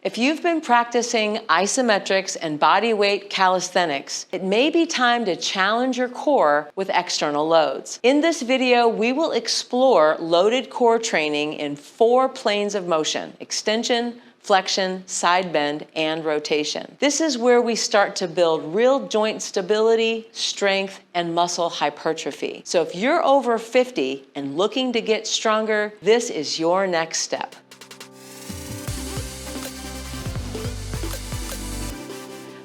If you've been practicing isometrics and bodyweight calisthenics, it may be time to challenge your core with external loads. In this video, we will explore loaded core training in 4 planes of motion: extension, flexion, side bend, and rotation. This is where we start to build real joint stability, strength, and muscle hypertrophy. So if you're over 50 and looking to get stronger, this is your next step.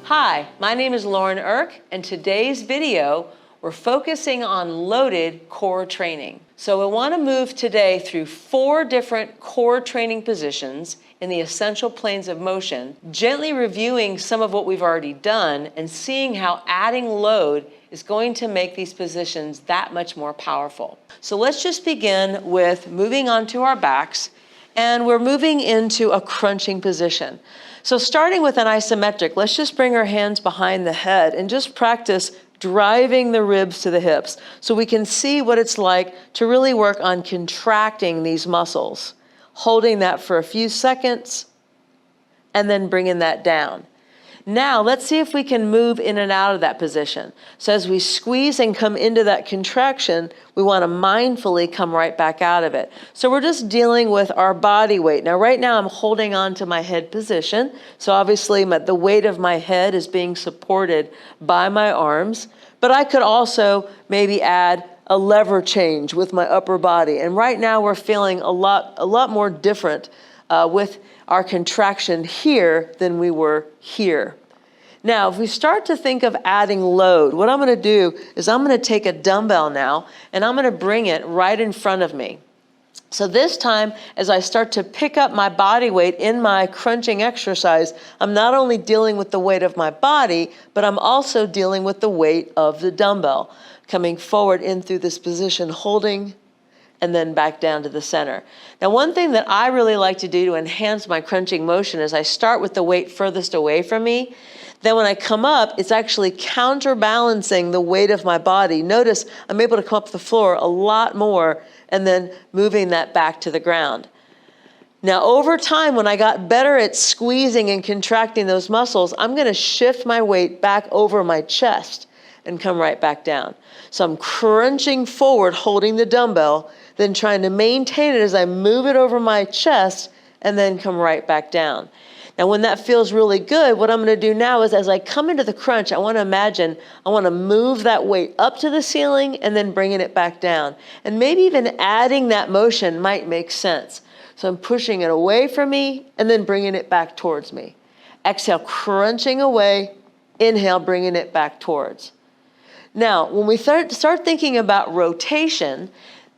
Hi, my name is Eirk, and today's video, we're focusing on loaded core training. So we want to move today through 4 different core training positions in the essential planes of motion, gently reviewing some of what we've already done and seeing how adding load is going to make these positions that much more powerful. So let's just begin with moving onto our backs, and we're moving into a crunching position. So starting with an isometric, let's just bring our hands behind the head and just practice driving the ribs to the hips so we can see what it's like to really work on contracting these muscles. Holding that for a few seconds and then bringing that down. Now let's see if we can move in and out of that position. So as we squeeze and come into that contraction, we want to mindfully come right back out of it. So we're just dealing with our body weight. Now right now I'm holding on to my head position. So obviously the weight of my head is being supported by my arms, but I could also maybe add a lever change with my upper body. And right now we're feeling a lot more different with our contraction here than we were here. Now, if we start to think of adding load, what I'm going to do is I'm going to take a dumbbell now and I'm going to bring it right in front of me. So this time, as I start to pick up my body weight in my crunching exercise, I'm not only dealing with the weight of my body, but I'm also dealing with the weight of the dumbbell. Coming forward in through this position, holding, and then back down to the center. Now, one thing that I really like to do to enhance my crunching motion is I start with the weight furthest away from me. Then when I come up, it's actually counterbalancing the weight of my body. Notice I'm able to come up the floor a lot more and then moving that back to the ground. Now, over time, when I got better at squeezing and contracting those muscles, I'm going to shift my weight back over my chest and come right back down. So I'm crunching forward, holding the dumbbell, then trying to maintain it as I move it over my chest and then come right back down. Now, when that feels really good, what I'm going to do now is as I come into the crunch, I want to move that weight up to the ceiling and then bringing it back down. And maybe even adding that motion might make sense. So I'm pushing it away from me and then bringing it back towards me. Exhale, crunching away. Inhale, bringing it back towards. Now, when we start thinking about rotation,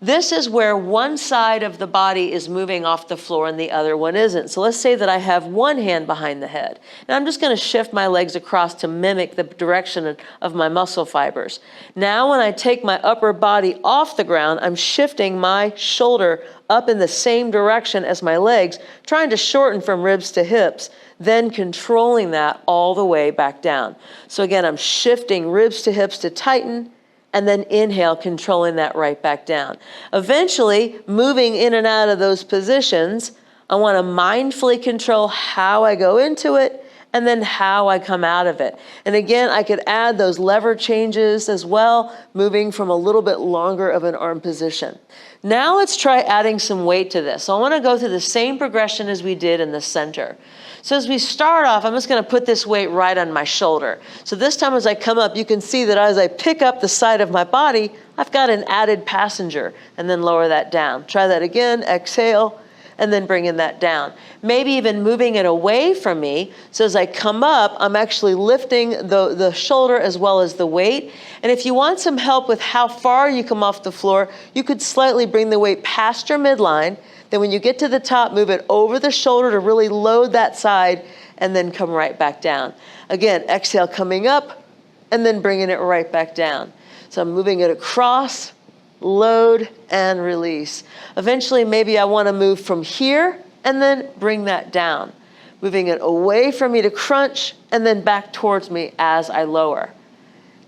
this is where one side of the body is moving off the floor and the other one isn't. So let's say that I have one hand behind the head. And I'm just going to shift my legs across to mimic the direction of my muscle fibers. Now when I take my upper body off the ground, I'm shifting my shoulder up in the same direction as my legs, trying to shorten from ribs to hips, then controlling that all the way back down. So again, I'm shifting ribs to hips to tighten, and then inhale, controlling that right back down. Eventually, moving in and out of those positions, I want to mindfully control how I go into it and then how I come out of it. And again, I could add those lever changes as well, moving from a little bit longer of an arm position. Now let's try adding some weight to this. So I want to go through the same progression as we did in the center. So as we start off, I'm just going to put this weight right on my shoulder. So this time as I come up, you can see that as I pick up the side of my body, I've got an added passenger, and then lower that down. Try that again, exhale, and then bringing that down. Maybe even moving it away from me. So as I come up, I'm actually lifting the shoulder as well as the weight. And if you want some help with how far you come off the floor, you could slightly bring the weight past your midline. Then when you get to the top, move it over the shoulder to really load that side and then come right back down. Again, exhale, coming up and then bringing it right back down. So I'm moving it across, load, and release. Eventually, maybe I want to move from here and then bring that down. Moving it away from me to crunch and then back towards me as I lower.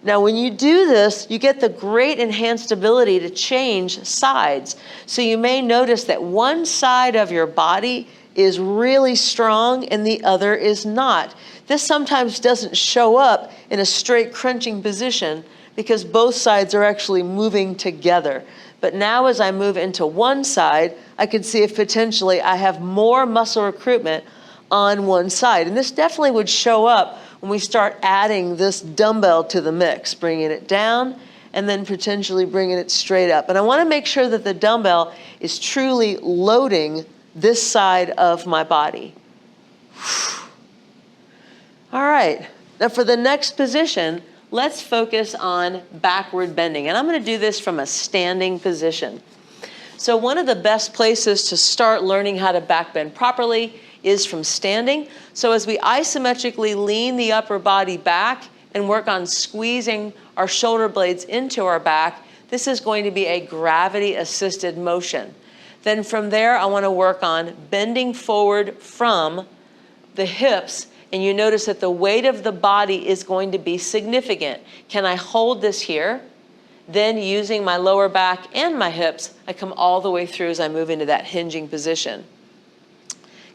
Now, when you do this, you get the great enhanced ability to change sides. So you may notice that one side of your body is really strong and the other is not. This sometimes doesn't show up in a straight crunching position because both sides are actually moving together. But now as I move into one side, I can see if potentially I have more muscle recruitment on one side. And this definitely would show up when we start adding this dumbbell to the mix, bringing it down and then potentially bringing it straight up. And I want to make sure that the dumbbell is truly loading this side of my body. All right, now for the next position, let's focus on backward bending. And I'm going to do this from a standing position. So one of the best places to start learning how to back bend properly is from standing. So as we isometrically lean the upper body back and work on squeezing our shoulder blades into our back, this is going to be a gravity-assisted motion. Then from there, I want to work on bending forward from the hips, and you notice that the weight of the body is going to be significant. Can I hold this here? Then using my lower back and my hips, I come all the way through as I move into that hinging position.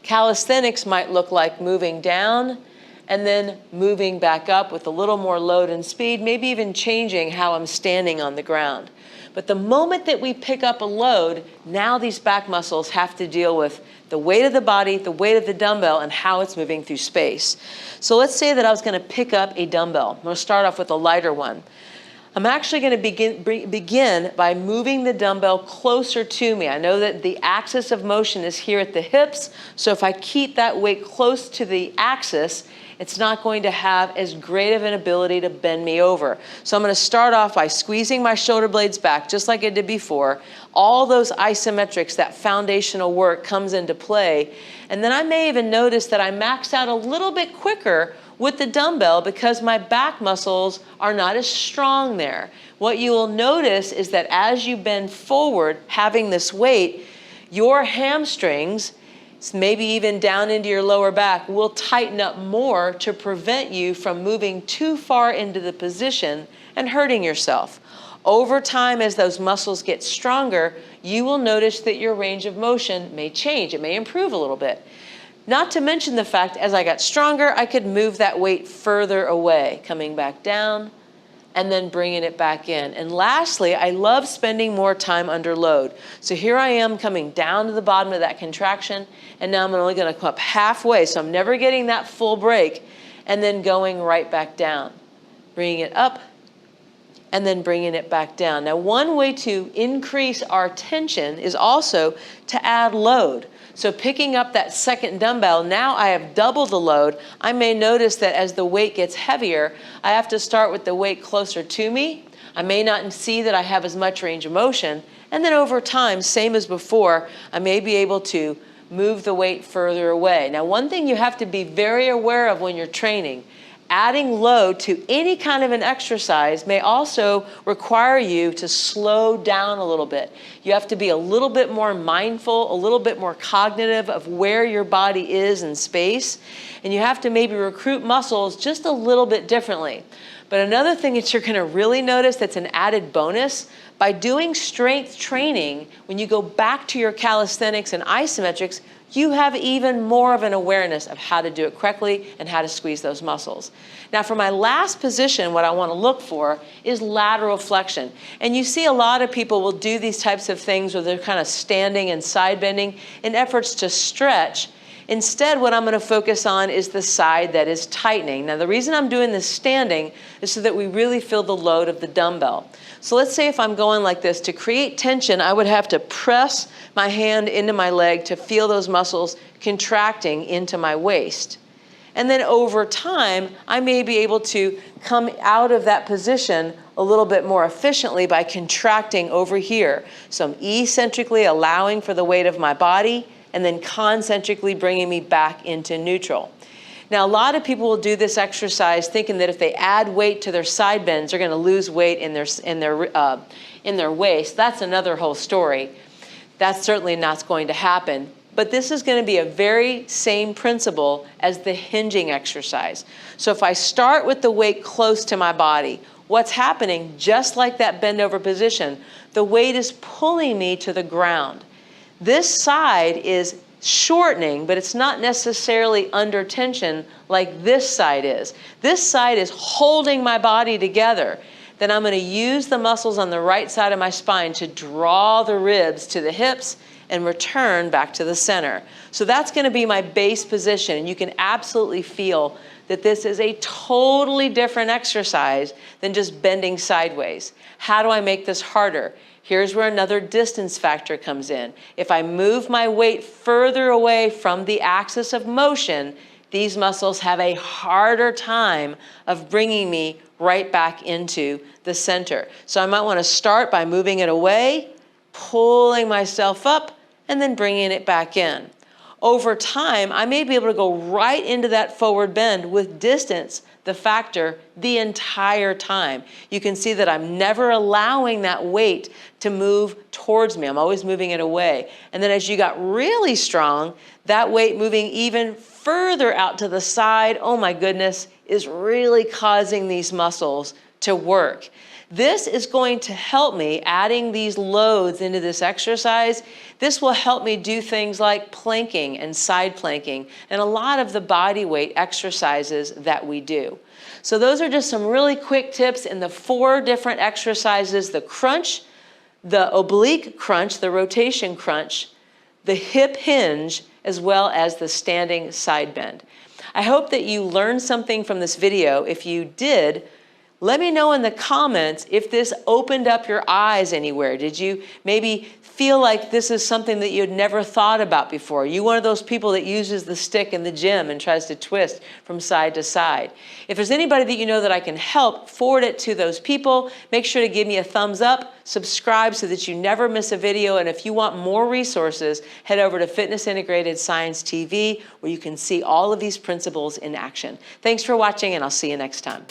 Calisthenics might look like moving down and then moving back up with a little more load and speed, maybe even changing how I'm standing on the ground. But the moment that we pick up a load, now these back muscles have to deal with the weight of the body, the weight of the dumbbell, and how it's moving through space. So let's say that I was going to pick up a dumbbell. I'm going to start off with a lighter one. I'm actually going to begin by moving the dumbbell closer to me. I know that the axis of motion is here at the hips, so if I keep that weight close to the axis, it's not going to have as great of an ability to bend me over. So I'm going to start off by squeezing my shoulder blades back, just like I did before. All those isometrics, that foundational work comes into play. And then I may even notice that I max out a little bit quicker with the dumbbell because my back muscles are not as strong there. What you will notice is that as you bend forward, having this weight, your hamstrings, maybe even down into your lower back, will tighten up more to prevent you from moving too far into the position and hurting yourself. Over time, as those muscles get stronger, you will notice that your range of motion may change. It may improve a little bit. Not to mention the fact, as I got stronger, I could move that weight further away, coming back down and then bringing it back in. And lastly, I love spending more time under load. So here I am coming down to the bottom of that contraction, and now I'm only going to come up halfway, so I'm never getting that full break, and then going right back down. Bringing it up, and then bringing it back down. Now, one way to increase our tension is also to add load. So picking up that second dumbbell, now I have double the load. I may notice that as the weight gets heavier, I have to start with the weight closer to me. I may not see that I have as much range of motion. And then over time, same as before, I may be able to move the weight further away. Now, one thing you have to be very aware of when you're training, adding load to any kind of an exercise may also require you to slow down a little bit. You have to be a little bit more mindful, a little bit more cognitive of where your body is in space, and you have to maybe recruit muscles just a little bit differently. But another thing that you're going to really notice that's an added bonus, by doing strength training, when you go back to your calisthenics and isometrics, you have even more of an awareness of how to do it correctly and how to squeeze those muscles. Now for my last position, what I want to look for is lateral flexion. And you see a lot of people will do these types of things where they're kind of standing and side bending in efforts to stretch. Instead, what I'm going to focus on is the side that is tightening. Now the reason I'm doing this standing is so that we really feel the load of the dumbbell. So let's say if I'm going like this, to create tension, I would have to press my hand into my leg to feel those muscles contracting into my waist. And then over time, I may be able to come out of that position a little bit more efficiently by contracting over here. So I'm eccentrically allowing for the weight of my body and then concentrically bringing me back into neutral. Now, a lot of people will do this exercise thinking that if they add weight to their side bends, they're going to lose weight in their waist. That's another whole story. That's certainly not going to happen. But this is going to be a very same principle as the hinging exercise. So if I start with the weight close to my body, what's happening, just like that bend over position, the weight is pulling me to the ground. This side is shortening, but it's not necessarily under tension like this side is. This side is holding my body together. Then I'm going to use the muscles on the right side of my spine to draw the ribs to the hips and return back to the center. So that's going to be my base position, and you can absolutely feel that this is a totally different exercise than just bending sideways. How do I make this harder? Here's where another distance factor comes in. If I move my weight further away from the axis of motion, these muscles have a harder time of bringing me right back into the center. So I might want to start by moving it away, pulling myself up, and then bringing it back in. Over time, I may be able to go right into that forward bend with distance, the factor, the entire time. You can see that I'm never allowing that weight to move towards me. I'm always moving it away. And then as you got really strong, that weight moving even further out to the side, oh my goodness, is really causing these muscles to work. This is going to help me, adding these loads into this exercise. This will help me do things like planking and side planking and a lot of the body weight exercises that we do. So those are just some really quick tips in the 4 different exercises: the crunch, the oblique crunch, the rotation crunch, the hip hinge, as well as the standing side bend. I hope that you learned something from this video. If you did, let me know in the comments if this opened up your eyes anywhere. Did you maybe feel like this is something that you had never thought about before? You one of those people that uses the stick in the gym and tries to twist from side to side? If there's anybody that you know that I can help, forward it to those people. Make sure to give me a thumbs up, subscribe so that you never miss a video. And if you want more resources, head over to Fitness Integrated Science TV, where you can see all of these principles in action. Thanks for watching, and I'll see you next time.